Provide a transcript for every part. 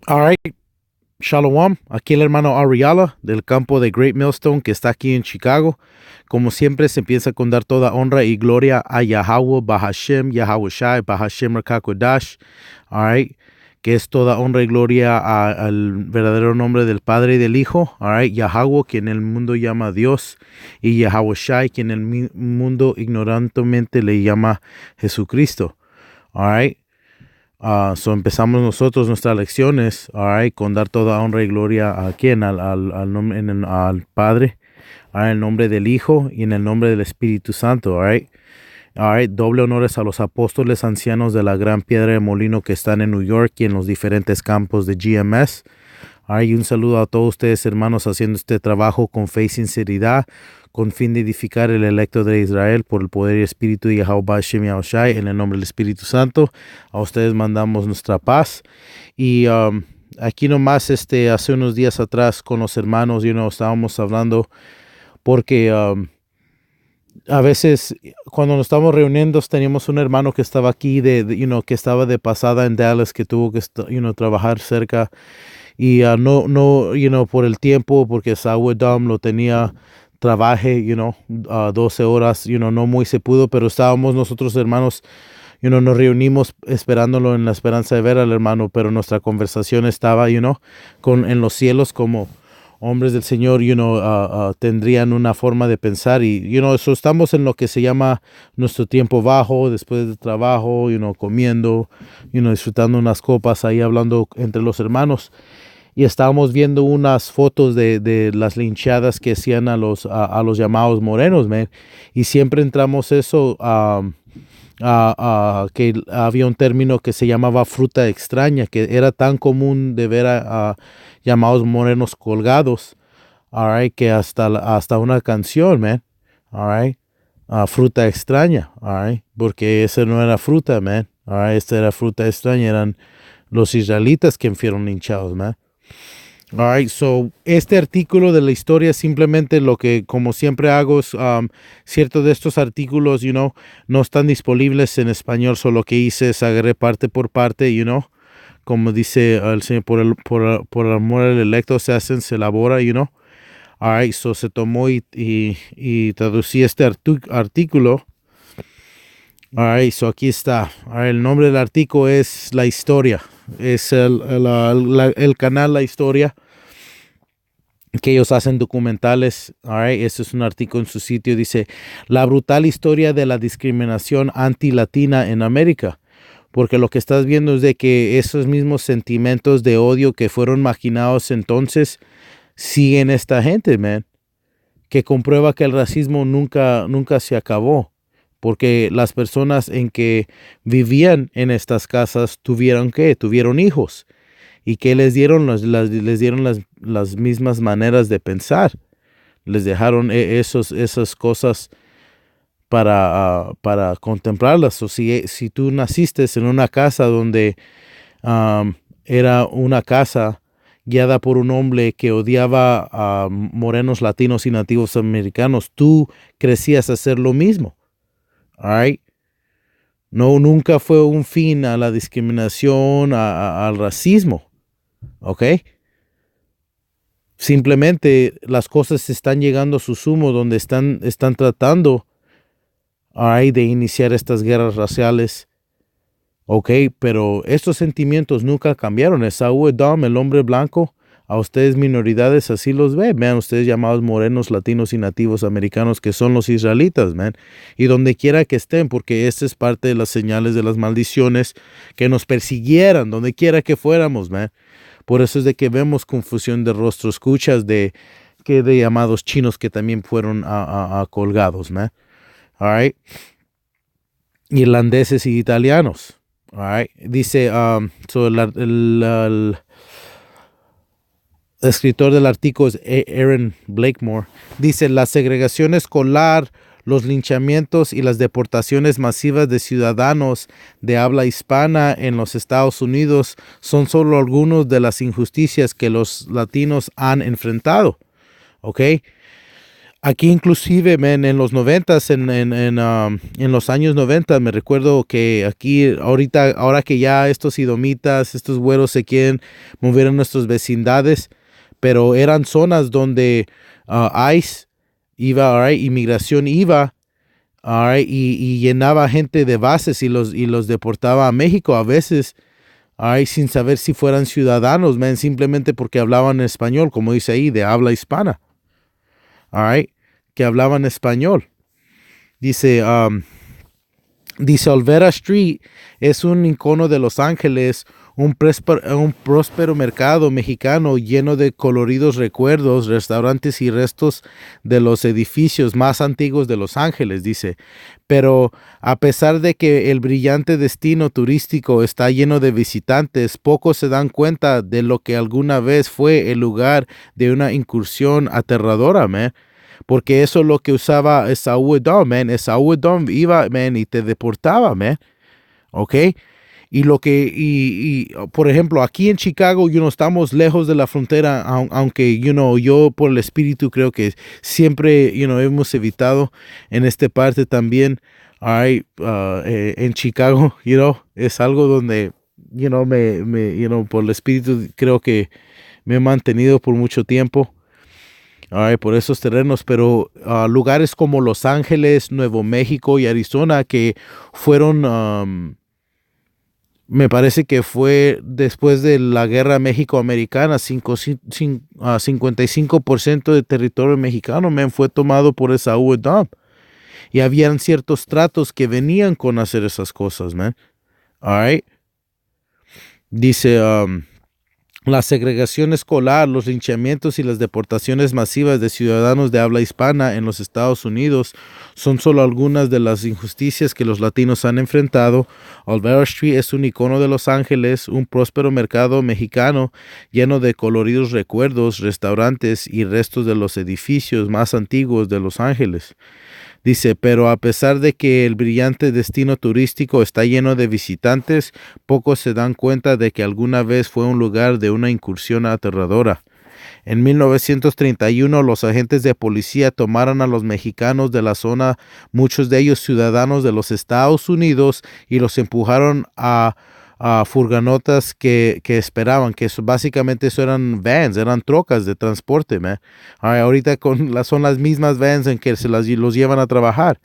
All right, Shalom. Aquí el hermano Ariala del campo de Great Millstone que está aquí en Chicago. Como siempre, se empieza con dar toda honra y gloria a Yahweh, Bahashem, Yahweh Shai, Bahashem Rakakodash. All right, que es toda honra y gloria al verdadero nombre del Padre y del Hijo. All right, Yahweh, quien el mundo llama Dios, y Yahweh Shai, quien el mundo ignorantemente le llama Jesucristo. All right. So empezamos nosotros nuestras lecciones, all right, con dar toda honra y gloria a quién, al Padre, all right, en el nombre del Hijo y en el nombre del Espíritu Santo, all right. All right, doble honores a los apóstoles ancianos de la gran piedra de molino que están en New York y en los diferentes campos de GMS. Y un saludo a todos ustedes, hermanos, haciendo este trabajo con fe y sinceridad, con fin de edificar el electo de Israel por el poder y espíritu de Yahweh Shem Yahushai, en el nombre del Espíritu Santo. A ustedes mandamos nuestra paz. Y aquí nomás, hace unos días atrás con los hermanos, estábamos hablando porque a veces cuando nos estamos reuniendo teníamos un hermano que estaba aquí, que estaba de pasada en Dallas, que tuvo que trabajar cerca. Y no, por el tiempo, porque Saúl Dom lo tenía, trabaje, 12 horas, no muy se pudo, pero estábamos nosotros hermanos, nos reunimos esperándolo en la esperanza de ver al hermano, pero nuestra conversación estaba, en los cielos como hombres del Señor, tendrían una forma de pensar y, eso estamos en lo que se llama nuestro tiempo bajo, después del trabajo, comiendo, disfrutando unas copas, ahí hablando entre los hermanos. Y estábamos viendo unas fotos de las linchadas que hacían a los llamados morenos, man. Y siempre entramos eso, que había un término que se llamaba fruta extraña, que era tan común de ver a llamados morenos colgados, all right, que hasta una canción, man, all right, fruta extraña, all right, porque esa no era fruta, man, all right, esta era fruta extraña, eran los israelitas que fueron linchados, man. All right, so este artículo de la historia simplemente lo que como siempre hago es ciertos de estos artículos, no están disponibles en español, solo lo que hice es agarré parte por parte, como dice el Señor, por amor al electo se elabora, All right, so se tomó y traducí este artículo. All right, so aquí está. All right, el nombre del artículo es La Historia. Es el canal La Historia, que ellos hacen documentales. All right, este es un artículo en su sitio. Dice, la brutal historia de la discriminación anti-latina en América. Porque lo que estás viendo es de que esos mismos sentimientos de odio que fueron maquinados entonces siguen esta gente, man. Que comprueba que el racismo nunca se acabó. Porque las personas en que vivían en estas casas tuvieron hijos y que les dieron las mismas maneras de pensar. Les dejaron esas cosas para contemplarlas. O si tú naciste en una casa donde era una casa guiada por un hombre que odiaba a morenos, latinos y nativos americanos, tú crecías a hacer lo mismo. All right. No, nunca fue un fin a la discriminación, al racismo, ¿ok? Simplemente las cosas están llegando a su sumo donde están tratando, all right, de iniciar estas guerras raciales, ¿ok? Pero estos sentimientos nunca cambiaron. Esaú Edom, el hombre blanco, a ustedes minoridades así los ve. Vean ustedes llamados morenos, latinos y nativos americanos que son los israelitas, man. Y donde quiera que estén, porque esta es parte de las señales de las maldiciones que nos persiguieran, donde quiera que fuéramos, man. Por eso es de que vemos confusión de rostro, escuchas de llamados chinos que también fueron colgados, man. All right. Irlandeses y italianos. All right. Dice, el escritor del artículo es Aaron Blakemore. Dice, la segregación escolar, los linchamientos y las deportaciones masivas de ciudadanos de habla hispana en los Estados Unidos son solo algunas de las injusticias que los latinos han enfrentado. ¿Ok? Aquí inclusive, man, en los noventas, en los años 90, me recuerdo que aquí, ahorita, ahora que ya estos idomitas, estos güeros se quieren mover en nuestras vecindades, pero eran zonas donde ICE iba, alright, inmigración iba, alright, y llenaba gente de bases y los deportaba a México a veces, alright, sin saber si fueran ciudadanos, man, simplemente porque hablaban español, como dice ahí, de habla hispana. Alright, que hablaban español. Dice, dice Olvera Street es un icono de Los Ángeles, un próspero mercado mexicano lleno de coloridos recuerdos, restaurantes y restos de los edificios más antiguos de Los Ángeles, dice. Pero a pesar de que el brillante destino turístico está lleno de visitantes, pocos se dan cuenta de lo que alguna vez fue el lugar de una incursión aterradora, man. Porque eso es lo que usaba Esaú Edom, man. Esaú Edom iba, man, y te deportaba, man. ¿Ok? Y por ejemplo, aquí en Chicago, estamos lejos de la frontera, aunque, yo por el espíritu creo que siempre, hemos evitado en esta parte también, en Chicago, es algo donde, por el espíritu creo que me he mantenido por mucho tiempo. Por esos terrenos, pero lugares como Los Ángeles, Nuevo México y Arizona que fueron, me parece que fue después de la guerra México-Americana, 55% del territorio mexicano, fue tomado por Esaú Edom. Y habían ciertos tratos que venían con hacer esas cosas, man. Dice, la segregación escolar, los linchamientos y las deportaciones masivas de ciudadanos de habla hispana en los Estados Unidos son solo algunas de las injusticias que los latinos han enfrentado. Olvera Street es un icono de Los Ángeles, un próspero mercado mexicano lleno de coloridos recuerdos, restaurantes y restos de los edificios más antiguos de Los Ángeles. Dice, pero a pesar de que el brillante destino turístico está lleno de visitantes, pocos se dan cuenta de que alguna vez fue un lugar de una incursión aterradora. En 1931, los agentes de policía tomaron a los mexicanos de la zona, muchos de ellos ciudadanos de los Estados Unidos, y los empujaron a furgonotas que esperaban, que básicamente eso eran vans, eran trocas de transporte, man. Ahorita son las mismas vans en que los llevan a trabajar.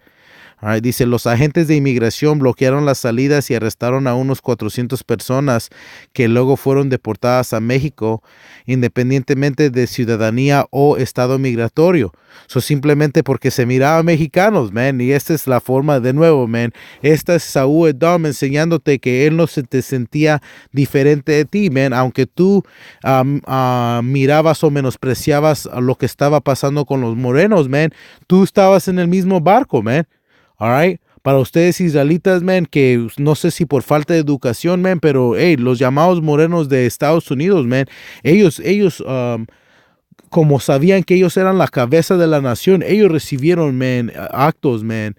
Dice, los agentes de inmigración bloquearon las salidas y arrestaron a unos 400 personas que luego fueron deportadas a México, independientemente de ciudadanía o estado migratorio. Simplemente porque se miraban mexicanos, man. Y esta es la forma, de nuevo, man. Esta es Esaú Edom enseñándote que él no se te sentía diferente de ti, man. Aunque tú mirabas o menospreciabas lo que estaba pasando con los morenos, man. Tú estabas en el mismo barco, man. All right. Para ustedes israelitas, man, que no sé si por falta de educación, man, pero hey, los llamados morenos de Estados Unidos, man, ellos, como sabían que ellos eran la cabeza de la nación, ellos recibieron, man, actos, man,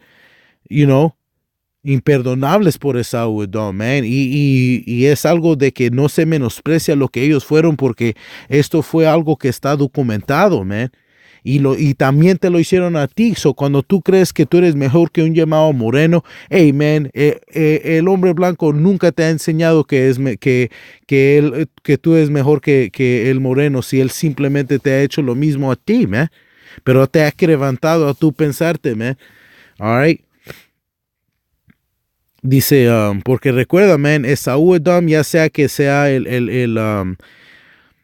imperdonables por Esaú Edom, man, y es algo de que no se menosprecia lo que ellos fueron, porque esto fue algo que está documentado, man. Y también te lo hicieron a ti. Cuando tú crees que tú eres mejor que un llamado moreno, hey, man, el hombre blanco nunca te ha enseñado que tú eres mejor que el moreno, si él simplemente te ha hecho lo mismo a ti, man. Pero te ha levantado a tú pensarte, man. All right. Dice, porque recuerda, man, Esaú Edom, ya sea que sea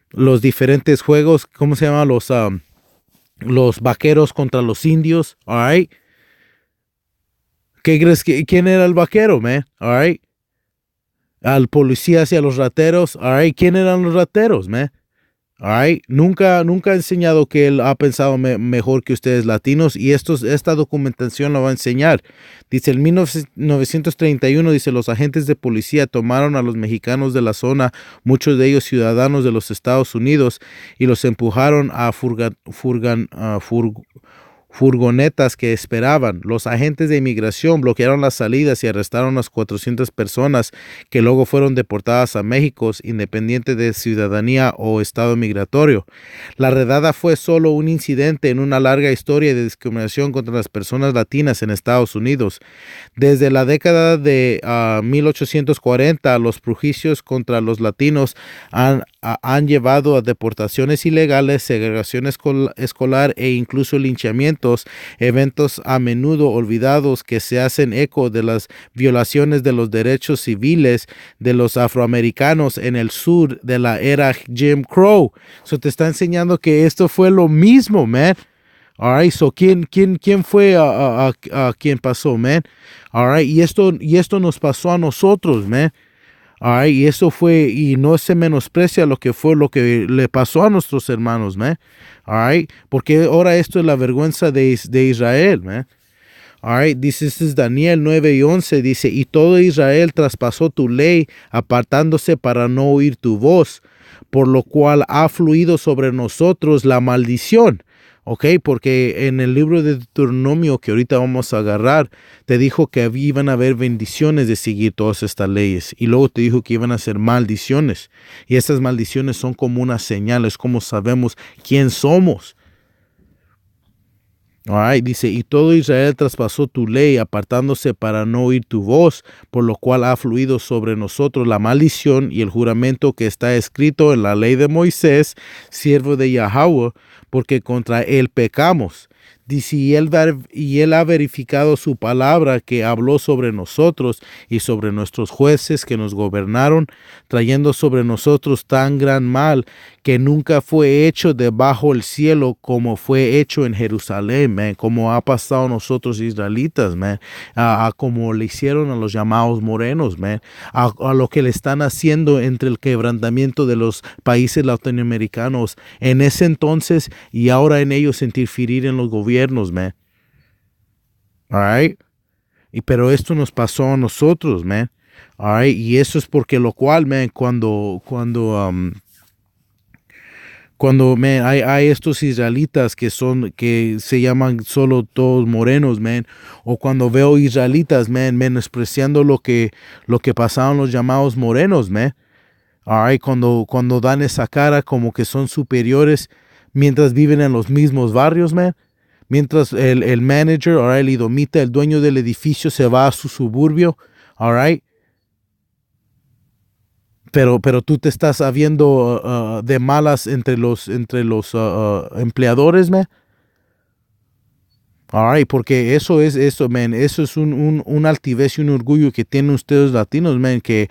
los diferentes juegos, ¿cómo se llama? Los vaqueros contra los indios, all right. ¿Qué crees quién era el vaquero, man? All right. Al policía hacia los rateros, all right. ¿Quién eran los rateros, man? All right. Nunca ha enseñado que él ha pensado mejor que ustedes latinos, y esta documentación lo va a enseñar. Dice, en 1931, dice, los agentes de policía tomaron a los mexicanos de la zona, muchos de ellos ciudadanos de los Estados Unidos, y los empujaron a furgonetas que esperaban. Los agentes de inmigración bloquearon las salidas y arrestaron a unas 400 personas que luego fueron deportadas a México, independiente de ciudadanía o estado migratorio. La redada fue solo un incidente en una larga historia de discriminación contra las personas latinas en Estados Unidos. Desde la década de 1840, los prejuicios contra los latinos han llevado a deportaciones ilegales, segregación escolar e incluso linchamientos, eventos a menudo olvidados que se hacen eco de las violaciones de los derechos civiles de los afroamericanos en el sur de la era Jim Crow. So te está enseñando que esto fue lo mismo, man. All right, so ¿quién fue a quien pasó, man? All right, y esto nos pasó a nosotros, man. All right, y eso fue, y no se menosprecia lo que le pasó a nuestros hermanos, man. All right, porque ahora esto es la vergüenza de Israel, man. All right, dice, este es Daniel 9:11, dice, y todo Israel traspasó tu ley, apartándose para no oír tu voz, por lo cual ha fluido sobre nosotros la maldición. Ok, porque en el libro de Deuteronomio que ahorita vamos a agarrar, te dijo que iban a haber bendiciones de seguir todas estas leyes. Y luego te dijo que iban a ser maldiciones. Y esas maldiciones son como una señal, es como sabemos quién somos. Alright, dice, y todo Israel traspasó tu ley, apartándose para no oír tu voz, por lo cual ha fluido sobre nosotros la maldición y el juramento que está escrito en la ley de Moisés, siervo de Yahweh, porque contra él pecamos. Dice, y él ha verificado su palabra que habló sobre nosotros y sobre nuestros jueces que nos gobernaron, trayendo sobre nosotros tan gran mal que nunca fue hecho debajo del cielo como fue hecho en Jerusalén, man, como ha pasado a nosotros israelitas, man, como le hicieron a los llamados morenos, man, a lo que le están haciendo entre el quebrantamiento de los países latinoamericanos en ese entonces y ahora en ellos interferir en los gobiernos, man. All right? Pero esto nos pasó a nosotros, man. All right? Y eso es porque lo cual, man, cuando man, hay estos israelitas que se llaman solo todos morenos, man, o cuando veo israelitas, man, menospreciando lo que pasaron los llamados morenos, man. All right? Cuando dan esa cara como que son superiores mientras viven en los mismos barrios, man. Mientras el manager, all right, el idomita, el dueño del edificio se va a su suburbio, all right. Pero tú te estás habiendo de malas entre los empleadores, man. All right, porque eso es un altivez y un orgullo que tienen ustedes latinos, man, que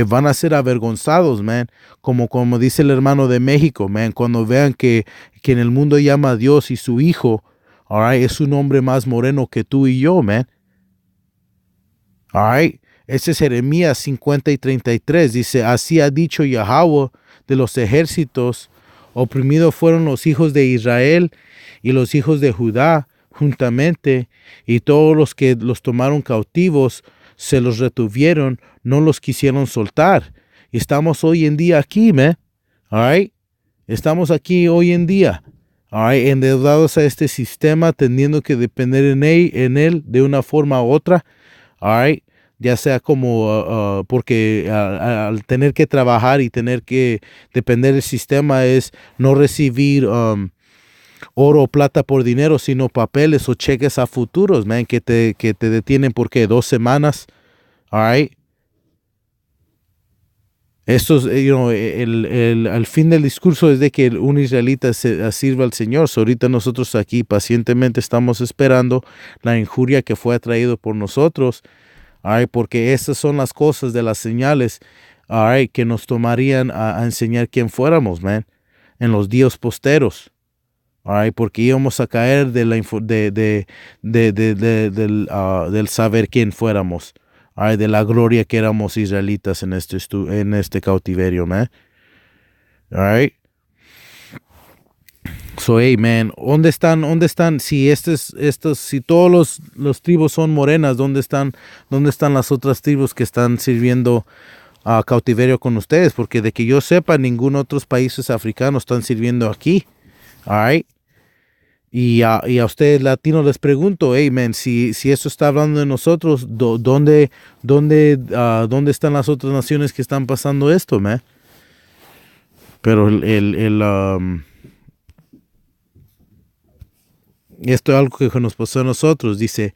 van a ser avergonzados, man, como dice el hermano de México, man, cuando vean que en el mundo llama a Dios y su hijo, all right, es un hombre más moreno que tú y yo, man. All right. Ese es Jeremías 50:33. Dice, así ha dicho Yahweh de los ejércitos, oprimidos fueron los hijos de Israel y los hijos de Judá juntamente, y todos los que los tomaron cautivos se los retuvieron, no los quisieron soltar. Y estamos hoy en día aquí, man. All right. Estamos aquí hoy en día. All right, endeudados a este sistema, teniendo que depender en él de una forma u otra. All right. Ya sea como, porque al tener que trabajar y tener que depender del sistema es no recibir oro o plata por dinero, sino papeles o cheques a futuros, man, que te detienen por ¿qué? 2 semanas. All right. Esto es, al fin del discurso es de que un israelita sirva al Señor. So, ahorita nosotros aquí pacientemente estamos esperando la injuria que fue atraído por nosotros. All right, porque estas son las cosas de las señales, all right, que nos tomarían a enseñar quién fuéramos, man, en los días posteros. All right, porque íbamos a caer del saber quién fuéramos. All right, de la gloria que éramos israelitas en este cautiverio, man. All right. So, hey, man, ¿dónde están? Si si todos los tribus son morenas, ¿dónde están las otras tribus que están sirviendo a cautiverio con ustedes? Porque de que yo sepa, ningún otros países africanos están sirviendo aquí. All right. Y a ustedes latinos les pregunto, hey, man, si eso está hablando de nosotros, ¿dónde están las otras naciones que están pasando esto, man? Pero esto es algo que nos pasó a nosotros. Dice,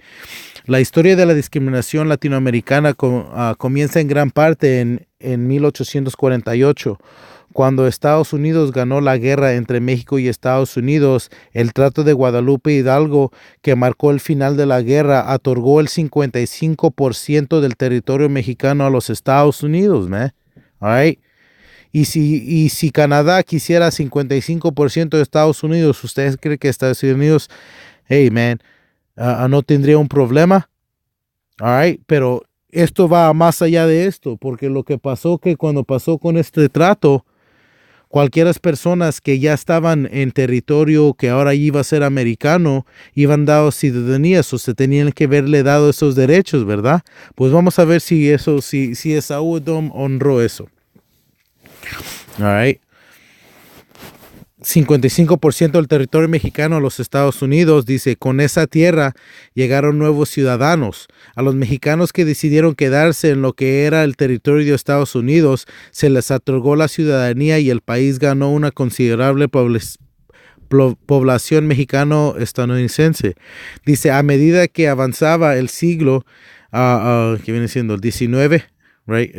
la historia de la discriminación latinoamericana comienza en gran parte en 1848. Cuando Estados Unidos ganó la guerra entre México y Estados Unidos, el Trato de Guadalupe Hidalgo, que marcó el final de la guerra, otorgó el 55% del territorio mexicano a los Estados Unidos, man. All right. Y si Canadá quisiera 55% de Estados Unidos, ¿ustedes creen que Estados Unidos, hey, man, no tendría un problema? All right. Pero esto va más allá de esto, porque lo que pasó que cuando pasó con este trato, cualquiera personas que ya estaban en territorio que ahora iba a ser americano, iban dados ciudadanías o se tenían que verle dado esos derechos, ¿verdad? Pues vamos a ver si Esaú Edom honró eso. All right. 55% del territorio mexicano a los Estados Unidos, dice, con esa tierra llegaron nuevos ciudadanos. A los mexicanos que decidieron quedarse en lo que era el territorio de Estados Unidos, se les otorgó la ciudadanía y el país ganó una considerable población mexicano-estadounidense. Dice, a medida que avanzaba el siglo, que viene siendo el 19, right?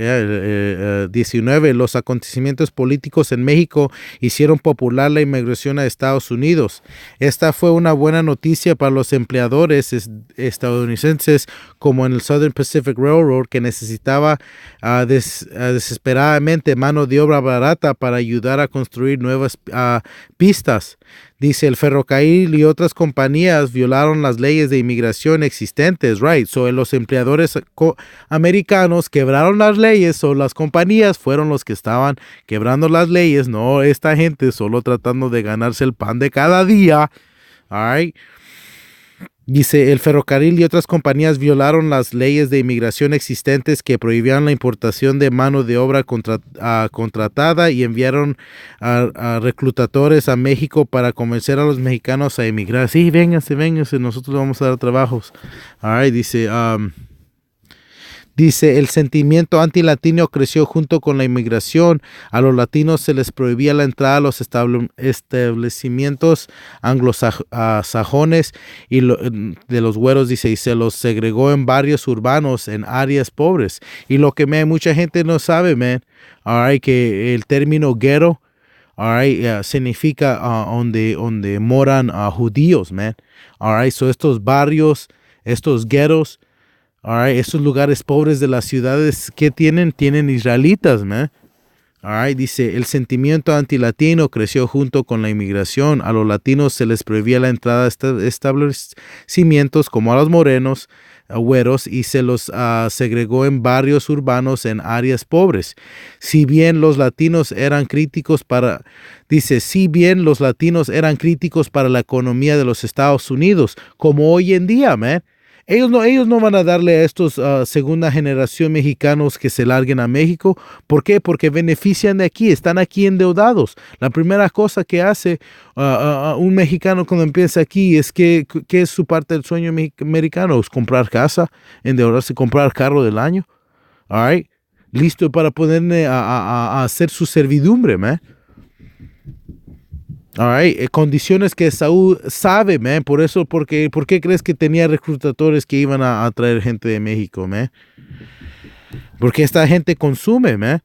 19, los acontecimientos políticos en México hicieron popular la inmigración a Estados Unidos. Esta fue una buena noticia para los empleadores estadounidenses, como en el Southern Pacific Railroad, que necesitaba desesperadamente mano de obra barata para ayudar a construir nuevas pistas. Dice, el ferrocarril y otras compañías violaron las leyes de inmigración existentes, right? So, los empleadores americanos quebraron las leyes, o las compañías fueron los que estaban quebrando las leyes, no esta gente solo tratando de ganarse el pan de cada día, all right? Dice, el ferrocarril y otras compañías violaron las leyes de inmigración existentes que prohibían la importación de mano de obra contratada y enviaron a reclutadores a México para convencer a los mexicanos a emigrar. Sí, vénganse, nosotros vamos a dar trabajos. All right, dice, el sentimiento antilatino creció junto con la inmigración. A los latinos se les prohibía la entrada a los establecimientos anglosajones y de los güeros, dice, y se los segregó en barrios urbanos, en áreas pobres. Y lo que mucha gente no sabe, man, all right, que el término ghetto, all right, significa donde moran judíos, man. All right, so estos barrios, estos ghettos, all right, esos lugares pobres de las ciudades que tienen israelitas, man. All right, dice, el sentimiento antilatino creció junto con la inmigración. A los latinos se les prohibía la entrada a establecimientos como a los morenos, güeros, y se los segregó en barrios urbanos en áreas pobres. Si bien los latinos eran críticos para la economía de los Estados Unidos, como hoy en día, man. Ellos no van a darle a estos segunda generación mexicanos que se larguen a México. ¿Por qué? Porque benefician de aquí, están aquí endeudados. La primera cosa que hace un mexicano cuando empieza aquí es que es su parte del sueño americano, es comprar casa, endeudarse, comprar carro del año. All right? Listo para poder hacer su servidumbre, man. All right, condiciones que Saúl sabe, man. Por qué crees que tenía reclutadores que iban a traer gente de México, man? Porque esta gente consume, man.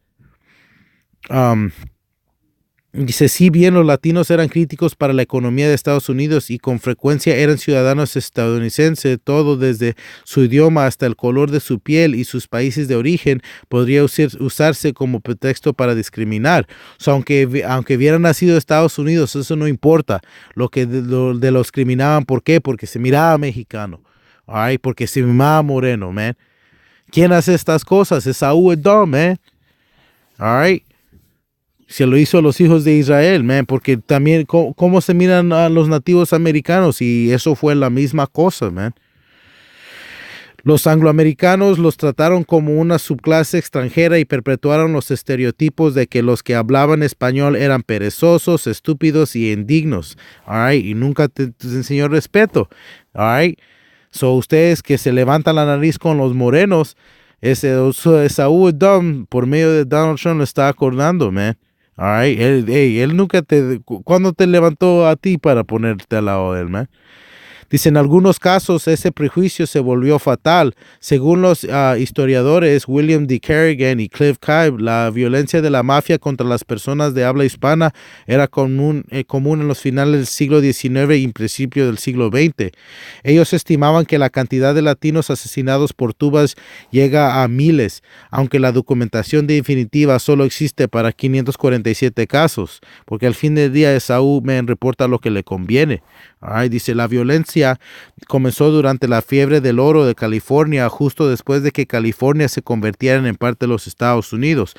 Dice, si bien los latinos eran críticos para la economía de Estados Unidos y con frecuencia eran ciudadanos estadounidenses, todo desde su idioma hasta el color de su piel y sus países de origen podría usarse como pretexto para discriminar. So, aunque hubieran nacido en Estados Unidos, eso no importa. Lo que los discriminaban, ¿por qué? Porque se miraba mexicano. All right? Porque se miraba moreno, man. ¿Quién hace estas cosas? Esaú Edom, man. All right? Se lo hizo a los hijos de Israel, man, porque también, ¿cómo se miran a los nativos americanos? Y eso fue la misma cosa, man. Los angloamericanos los trataron como una subclase extranjera y perpetuaron los estereotipos de que los que hablaban español eran perezosos, estúpidos y indignos. All right? Y nunca te enseñó respeto. All right? So ustedes que se levantan la nariz con los morenos, Esaú Edom, por medio de Donald Trump, lo está acordando, man. All right? Él nunca ¿cuándo te levantó a ti para ponerte al lado de él, man? Dice, en algunos casos ese prejuicio se volvió fatal. Según los historiadores William D. Kerrigan y Cliff Kybe, la violencia de la mafia contra las personas de habla hispana era común en los finales del siglo XIX y principios del siglo XX. Ellos estimaban que la cantidad de latinos asesinados por tubas llega a miles, aunque la documentación definitiva solo existe para 547 casos, porque al fin del día Esaú reporta lo que le conviene. Dice, la violencia comenzó durante la fiebre del oro de California, justo después de que California se convirtiera en parte de los Estados Unidos.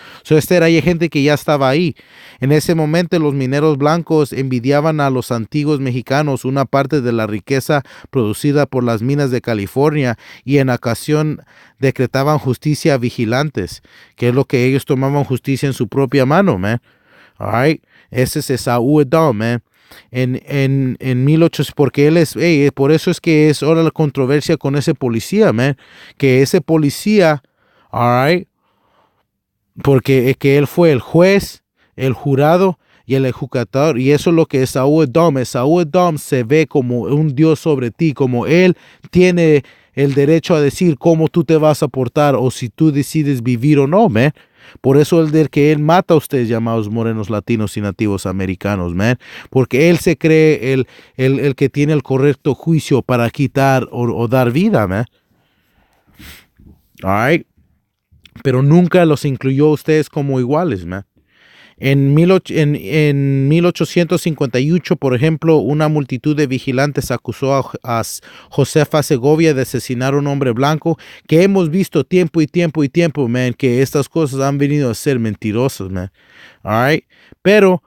Hay gente que ya estaba ahí. En ese momento los mineros blancos envidiaban a los antiguos mexicanos una parte de la riqueza producida por las minas de California y en ocasión decretaban justicia vigilantes, que es lo que ellos tomaban justicia en su propia mano, man. Ese es Esaú Edom, man. En 1800, porque él es, por eso es que es ahora la controversia con ese policía, man, que ese policía, porque que él fue el juez, el jurado y el ejecutador, y eso es lo que es Esaú Edom. Esaú Edom se ve como un Dios sobre ti, como él tiene el derecho a decir cómo tú te vas a portar o si tú decides vivir o no, man. Por eso el del que él mata a ustedes llamados morenos, latinos y nativos americanos, man. Porque él se cree el que tiene el correcto juicio para quitar o dar vida, man. All right. Pero nunca los incluyó a ustedes como iguales, man. En 1858, por ejemplo, una multitud de vigilantes acusó a Josefa Segovia de asesinar a un hombre blanco, que hemos visto tiempo y tiempo y tiempo, man, que estas cosas han venido a ser mentirosas, man. All right? Pero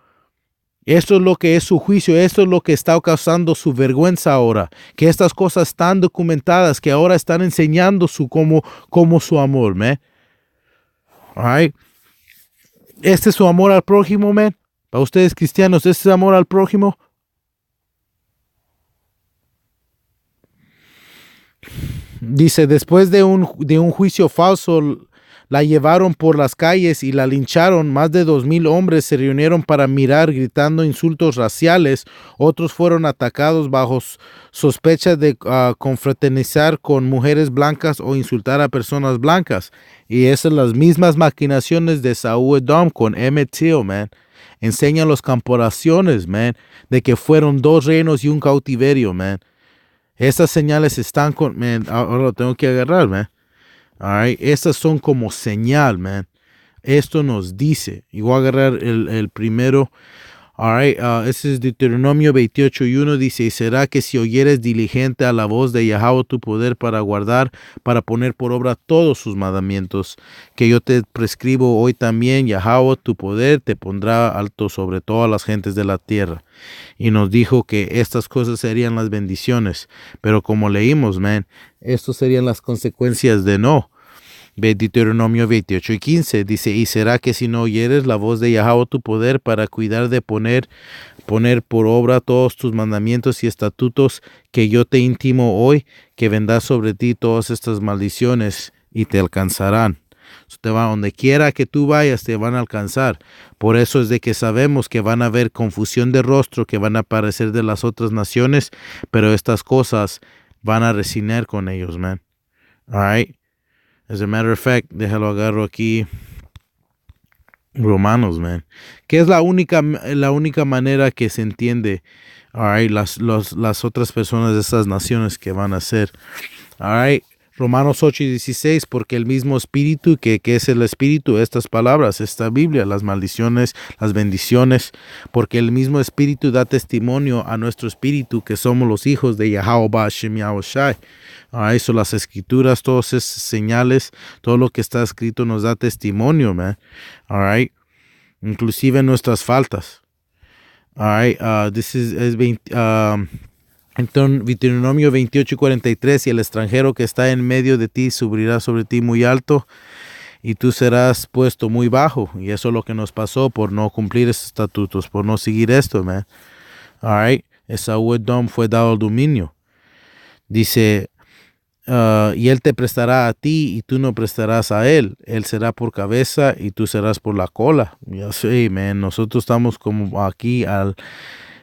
esto es lo que es su juicio, esto es lo que está causando su vergüenza ahora, que estas cosas están documentadas, que ahora están enseñando como su amor, man. All right? Este es su amor al prójimo, man. Para ustedes cristianos, este es amor al prójimo. Dice, después de un juicio falso, la llevaron por las calles y la lincharon. Más de 2,000 hombres se reunieron para mirar, gritando insultos raciales. Otros fueron atacados bajo sospecha de confraternizar con mujeres blancas o insultar a personas blancas. Y esas son las mismas maquinaciones de Esaú Edom con Emmett Till, man. Enseñan las comparaciones, man, de que fueron 2 reinos y un cautiverio, man. Estas señales están con, man, ahora lo tengo que agarrar, man. All right. Estas son como señal, man. Esto nos dice, y voy a agarrar el primero. All right. Ese es Deuteronomio 28:1, dice, y será que si oyeres diligente a la voz de Yahweh tu poder para guardar, para poner por obra todos sus mandamientos, que yo te prescribo hoy también, Yahweh tu poder te pondrá alto sobre todas las gentes de la tierra. Y nos dijo que estas cosas serían las bendiciones, pero como leímos, man, estas serían las consecuencias de no. Deuteronomio 28:15 dice, y será que si no oyeres la voz de Yahweh tu poder para cuidar de poner por obra todos tus mandamientos y estatutos que yo te intimo hoy, que vendrá sobre ti todas estas maldiciones y te alcanzarán. Donde quiera que tú vayas te van a alcanzar. Por eso es de que sabemos que van a haber confusión de rostro, que van a aparecer de las otras naciones, pero estas cosas van a resignar con ellos, man. All right. As a matter of fact, déjalo agarro aquí. Romanos, man. Que es la única manera que se entiende, all right, las otras personas de esas naciones que van a ser. All right. Romanos 8:16, porque el mismo espíritu, que es el espíritu, estas palabras, esta Biblia, las maldiciones, las bendiciones, porque el mismo espíritu da testimonio a nuestro espíritu que somos los hijos de Yahweh Ba'Shem Yahushai. Eso, las escrituras, todas esas señales, todo lo que está escrito nos da testimonio, man. All right. Inclusive nuestras faltas. All right. This is Entonces, Deuteronomio 28:43, y el extranjero que está en medio de ti subirá sobre ti muy alto, y tú serás puesto muy bajo. Y eso es lo que nos pasó por no cumplir esos estatutos, por no seguir esto, man. All right. Esaú Edom fue dado al dominio. Dice, y él te prestará a ti y tú no prestarás a él. Él será por cabeza y tú serás por la cola. Ya sé, man. Nosotros estamos como aquí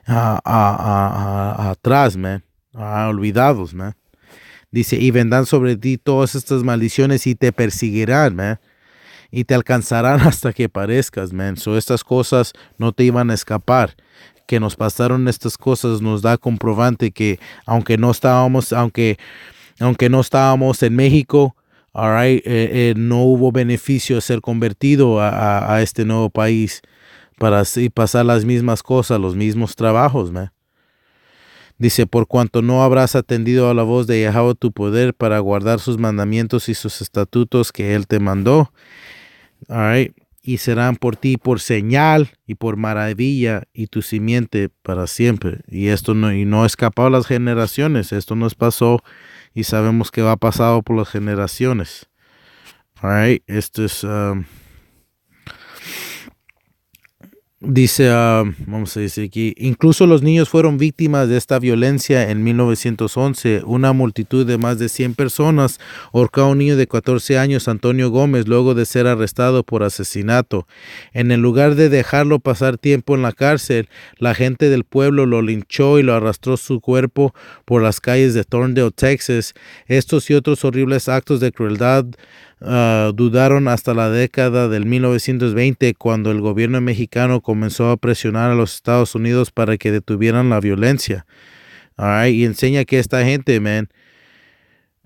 atrás, man. Olvidados, man. Dice, y vendrán sobre ti todas estas maldiciones y te perseguirán, man. Y te alcanzarán hasta que parezcas, man. So estas cosas no te iban a escapar. Que nos pasaron estas cosas nos da comprobante que aunque no estábamos en México, all right, no hubo beneficio de ser convertido a este nuevo país para así pasar las mismas cosas, los mismos trabajos, man. Dice, por cuanto no habrás atendido a la voz de Yahweh tu poder para guardar sus mandamientos y sus estatutos que él te mandó, all right, y serán por ti por señal y por maravilla y tu simiente para siempre. Y esto no ha escapado a las generaciones, esto nos pasó y sabemos que va pasado por las generaciones. All right, esto es... Dice, vamos a decir aquí, incluso los niños fueron víctimas de esta violencia en 1911. Una multitud de más de 100 personas ahorcó a un niño de 14 años, Antonio Gómez, luego de ser arrestado por asesinato. En el lugar de dejarlo pasar tiempo en la cárcel, la gente del pueblo lo linchó y lo arrastró su cuerpo por las calles de Thorndale, Texas. Estos y otros horribles actos de crueldad dudaron hasta la década del 1920, cuando el gobierno mexicano comenzó a presionar a los Estados Unidos para que detuvieran la violencia. All right, y enseña que esta gente, man,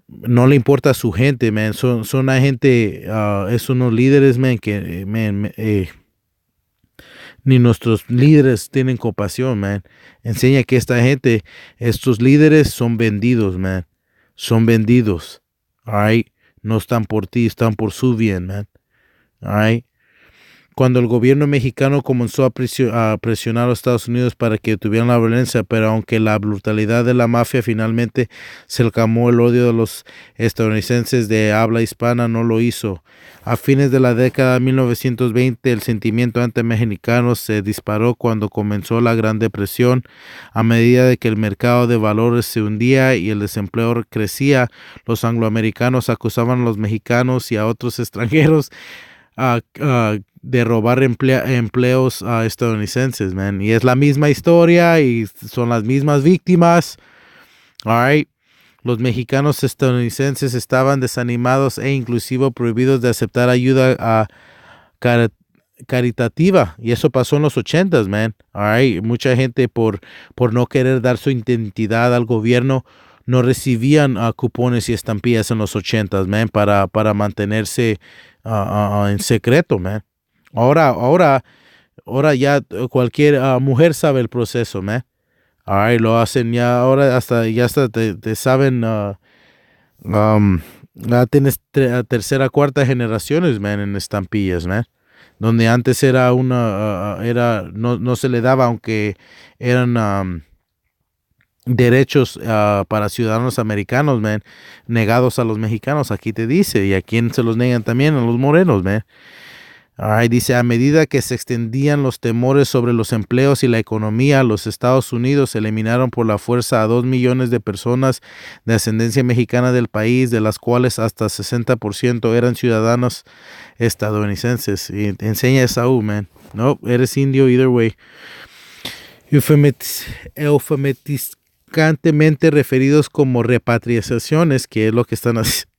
no le importa a su gente, man. Son una gente, es unos líderes, man, que, ni nuestros líderes tienen compasión, man. Enseña que esta gente, estos líderes son vendidos, man. Son vendidos. All right. No están por ti, están por su bien, man. All right. Cuando el gobierno mexicano comenzó a presionar a los Estados Unidos para que detuvieran la violencia, pero aunque la brutalidad de la mafia finalmente se calmó, el odio de los estadounidenses de habla hispana no lo hizo. A fines de la década de 1920, el sentimiento anti-mexicano se disparó cuando comenzó la Gran Depresión. A medida de que el mercado de valores se hundía y el desempleo crecía, los angloamericanos acusaban a los mexicanos y a otros extranjeros de robar empleos estadounidenses, man. Y es la misma historia y son las mismas víctimas. All right. Los mexicanos estadounidenses estaban desanimados e inclusive prohibidos de aceptar ayuda caritativa. Y eso pasó en los 80s, man. All right. Mucha gente por no querer dar su identidad al gobierno no recibían cupones y estampillas en los 80s, man, para mantenerse en secreto, man. Ahora ya cualquier mujer sabe el proceso, man. All lo hacen ya, ahora hasta te saben, ya tienes tercera, cuarta generaciones, man, en estampillas, man. Donde antes era no se le daba, aunque eran derechos para ciudadanos americanos, man, negados a los mexicanos. Aquí te dice, y a quién se los negan también, a los morenos, man. Right, dice, a medida que se extendían los temores sobre los empleos y la economía, los Estados Unidos eliminaron por la fuerza a 2 millones de personas de ascendencia mexicana del país, de las cuales hasta 60% eran ciudadanos estadounidenses. Y enseña a Esaú, man. No, eres indio either way. Eufemísticamente referidos como repatriaciones, que es lo que están haciendo.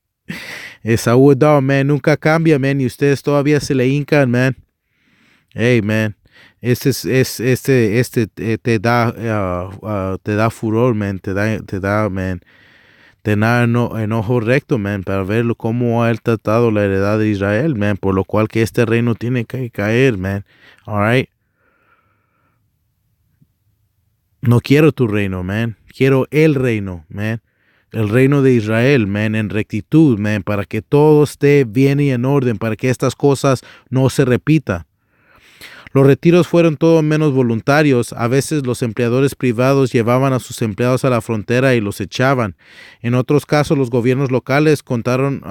Esaú Edom, man, nunca cambia, man, y ustedes todavía se le hincan, man. Hey, man, te da furor, man, te da, man, te da enojo recto, man, para ver cómo ha él tratado la heredad de Israel, man, por lo cual que este reino tiene que caer, man. All right. No quiero tu reino, man. Quiero el reino, man. El reino de Israel, man, en rectitud, man, para que todo esté bien y en orden, para que estas cosas no se repitan. Los retiros fueron todo menos voluntarios. A veces los empleadores privados llevaban a sus empleados a la frontera y los echaban. En otros casos, los gobiernos locales contaron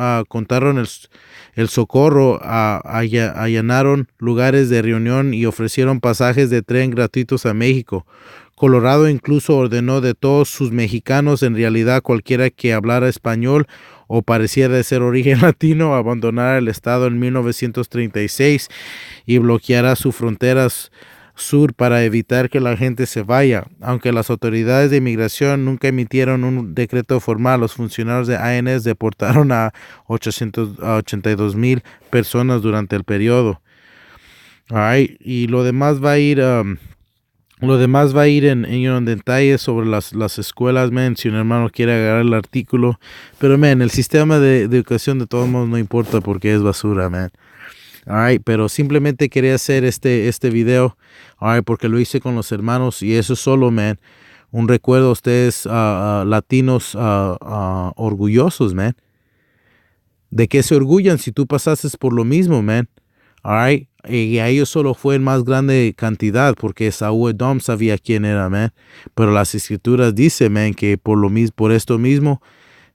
el socorro, allanaron lugares de reunión y ofrecieron pasajes de tren gratuitos a México. Colorado incluso ordenó de todos sus mexicanos, en realidad cualquiera que hablara español o pareciera de ser origen latino, abandonara el estado en 1936 y bloqueara sus fronteras sur para evitar que la gente se vaya. Aunque las autoridades de inmigración nunca emitieron un decreto formal, los funcionarios de INS deportaron a 82,000 personas durante el periodo. Y lo demás va a ir... en detalles sobre las escuelas, man, si un hermano quiere agarrar el artículo. Pero, man, el sistema de educación de todos modos no importa porque es basura, man. Pero simplemente quería hacer este video, porque lo hice con los hermanos y eso es solo, man, un recuerdo a ustedes latinos orgullosos, man. De que se orgullan si tú pasaste por lo mismo, man. Y a ellos solo fue en más grande cantidad porque Saúl Edom sabía quién era, man. Pero las escrituras dicen, man, que por esto mismo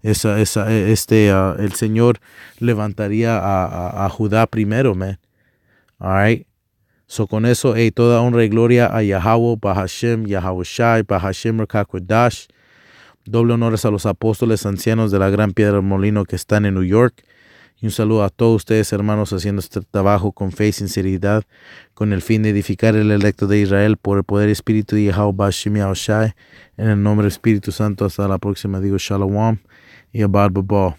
el Señor levantaría a Judá primero, man. So con eso, toda honra y gloria a Yahweh, Bahashem, Yahweh Shai, Bahashem Rakakwadash. Doble honores a los apóstoles ancianos de la gran piedra del molino que están en New York. Y un saludo a todos ustedes, hermanos, haciendo este trabajo con fe y sinceridad, con el fin de edificar el electo de Israel por el poder y espíritu de Yahweh Bahashem Yahweh Shai. En el nombre del Espíritu Santo, hasta la próxima, digo Shalom y Abad Babah.